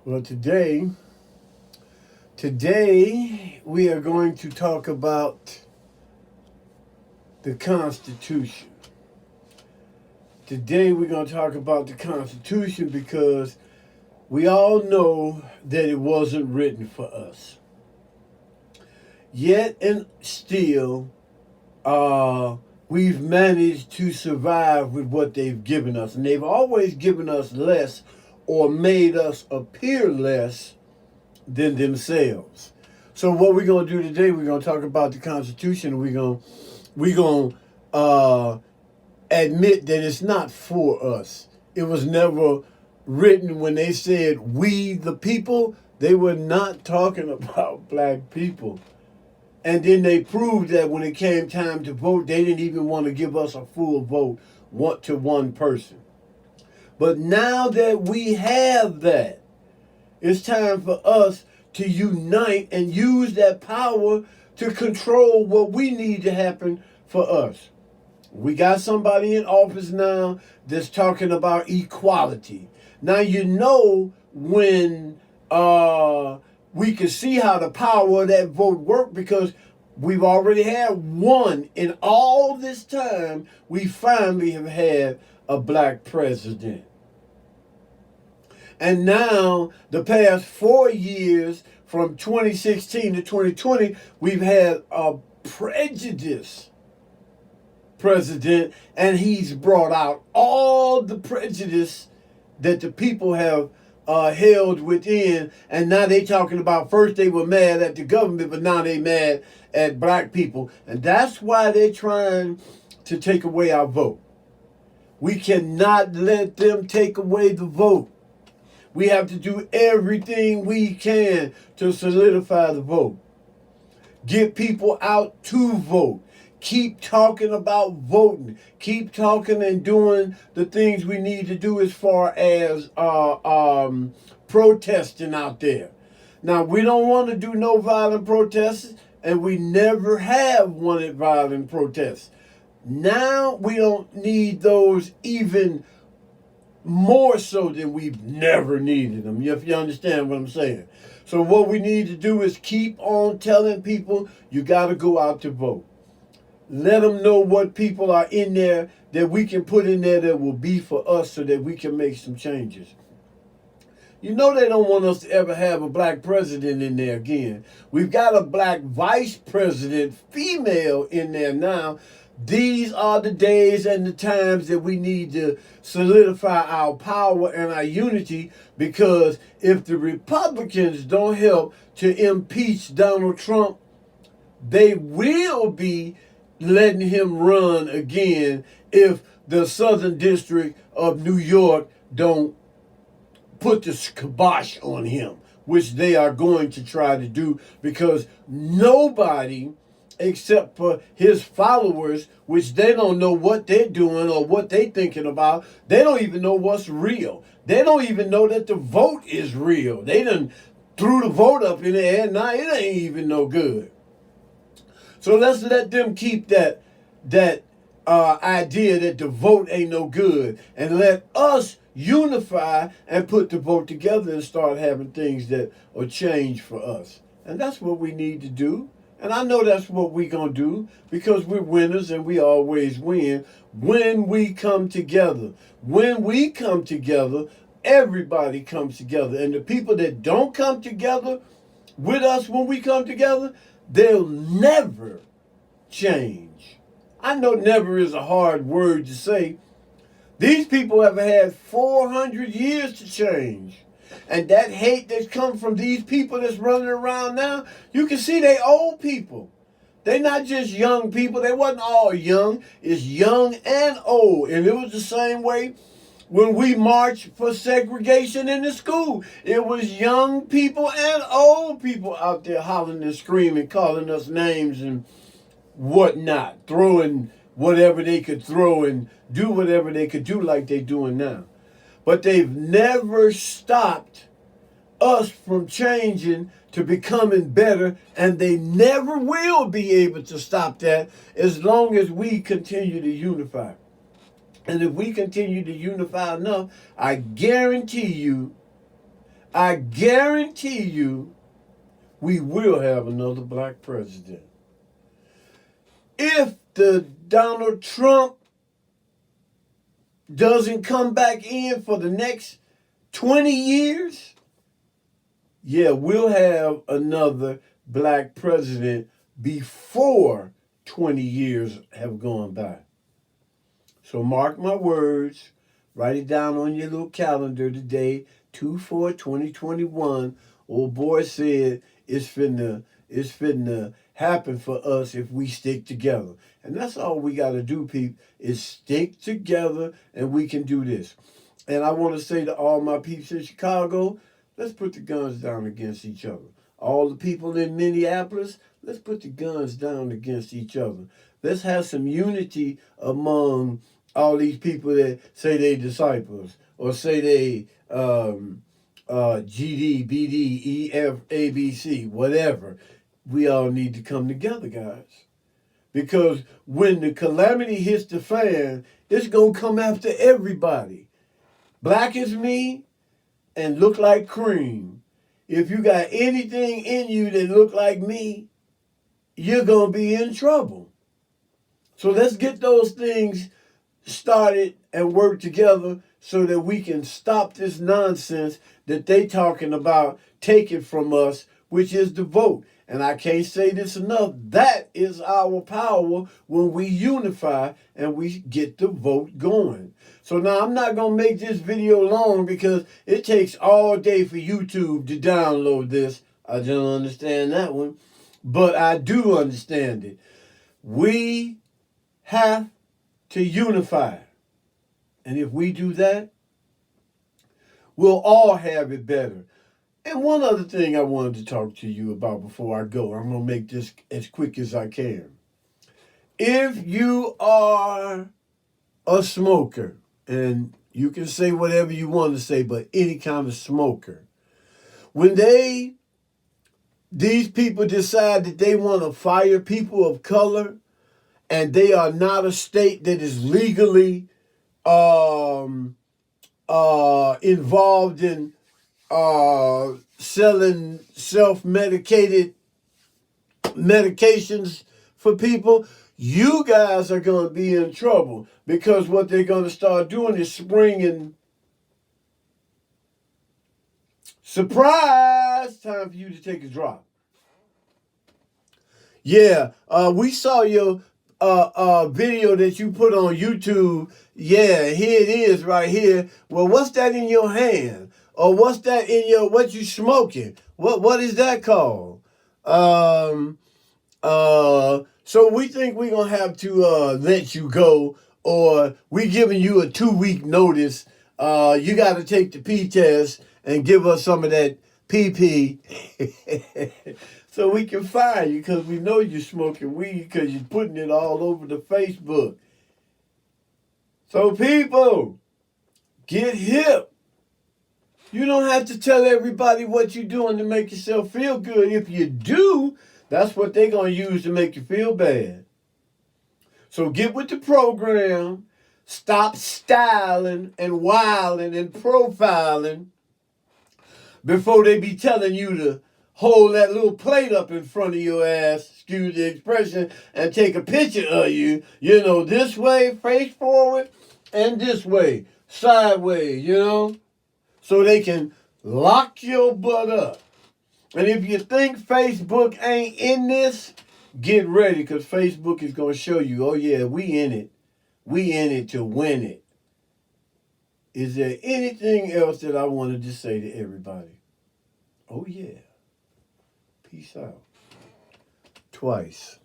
Well, today we are going to talk about the Constitution. Today we're going to talk about the Constitution because we all know that it wasn't written for us. Yet and still, we've managed to survive with what they've given us. And they've always given us less or made us appear less than themselves. So what we're going to do today, we're going to talk about the Constitution. We're going to admit that it's not for us. It was never written when they said we the people. They were not talking about black people. And then they proved that when it came time to vote, they didn't even want to give us a full vote, one person. But now that we have that, it's time for us to unite and use that power to control what we need to happen for us. We got somebody in office now that's talking about equality. Now, when we can see how the power of that vote worked because we've already had one in all this time. We finally have had a black president. And now, the past 4 years, from 2016 to 2020, we've had a prejudice president, and he's brought out all the prejudice that the people have held within. And now they talking about, first they were mad at the government, but now they mad at black people. And that's why they're trying to take away our vote. We cannot let them take away the vote. We have to do everything we can to solidify the vote. Get people out to vote. Keep talking about voting. Keep talking and doing the things we need to do as far as protesting out there. Now, we don't want to do no violent protests, and we never have wanted violent protests. Now, we don't need those even more so than we've never needed them, if you understand what I'm saying. So what we need to do is keep on telling people you got to go out to vote. Let them know what people are in there that we can put in there that will be for us so that we can make some changes. You know they don't want us to ever have a black president in there again. We've got a black vice president, female, in there now. These are the days and the times that we need to solidify our power and our unity, because if the Republicans don't help to impeach Donald Trump, they will be letting him run again if the Southern District of New York don't put the kibosh on him, which they are going to try to do, because nobody except for his followers, which they don't know what they're doing or what they're thinking about. They don't even know what's real. They don't even know that the vote is real. They done threw the vote up in the air. Now it ain't even no good. So let's let them keep that idea that the vote ain't no good, and let us unify and put the vote together and start having things that will change for us. And that's what we need to do. And I know that's what we're going to do, because we're winners and we always win when we come together. When we come together, everybody comes together. And the people that don't come together with us when we come together, they'll never change. I know never is a hard word to say. These people have had 400 years to change. And that hate that's come from these people that's running around now, you can see they old people. They not just young people. They wasn't all young. It's young and old. And it was the same way when we marched for segregation in the school. It was young people and old people out there hollering and screaming, calling us names and whatnot, throwing whatever they could throw and do whatever they could do like they doing now. But they've never stopped us from changing to becoming better, and they never will be able to stop that as long as we continue to unify. And if we continue to unify enough, I guarantee you I guarantee you we will have another black president. If the Donald Trump doesn't come back in for the next 20 years, yeah, we'll have another black president before 20 years have gone by. So mark my words, write it down on your little calendar today, 2/4/2021. Old boy said it's finna happen for us if we stick together. And that's all we got to do, people, is stick together, and we can do this. And I want to say to all my peeps in Chicago, let's put the guns down against each other. All the people in Minneapolis, let's put the guns down against each other. Let's have some unity among all these people that say they disciples or say they GD, BD, EF, ABC, whatever. We all need to come together, guys. Because when the calamity hits the fan, it's going to come after everybody. Black as me and look like cream. If you got anything in you that look like me, you're going to be in trouble. So let's get those things started and work together so that we can stop this nonsense that they talking about taking from us, which is the vote. And I can't say this enough. That is our power when we unify and we get the vote going. So now I'm not going to make this video long because it takes all day for YouTube to download this. I don't understand that one. But I do understand it. We have to unify. And if we do that, we'll all have it better. And one other thing I wanted to talk to you about before I go, I'm going to make this as quick as I can. If you are a smoker, and you can say whatever you want to say, but any kind of smoker, when these people decide that they want to fire people of color, and they are not a state that is legally involved in selling self-medicated medications for people, you guys are going to be in trouble because what they're going to start doing is springing, surprise, time for you to take a drop. Yeah, we saw your video that you put on YouTube. Yeah, here it is right here. Well, what's that in your hand? Or what's that in your, what you smoking? What is that called? So we think we're going to have to let you go, or we giving you a 2-week notice. You got to take the P test and give us some of that PP so we can fire you because we know you're smoking weed because you're putting it all over the Facebook. So people, get hip. You don't have to tell everybody what you're doing to make yourself feel good. If you do, that's what they're going to use to make you feel bad. So get with the program. Stop styling and wilding and profiling before they be telling you to hold that little plate up in front of your ass, excuse the expression, and take a picture of you, you know, this way, face forward, and this way, sideways, you know, so they can lock your butt up. And if you think Facebook ain't in this, get ready, because Facebook is going to show you, oh yeah, we in it. We in it to win it. Is there anything else that I wanted to say to everybody? Oh yeah. Peace out. Twice.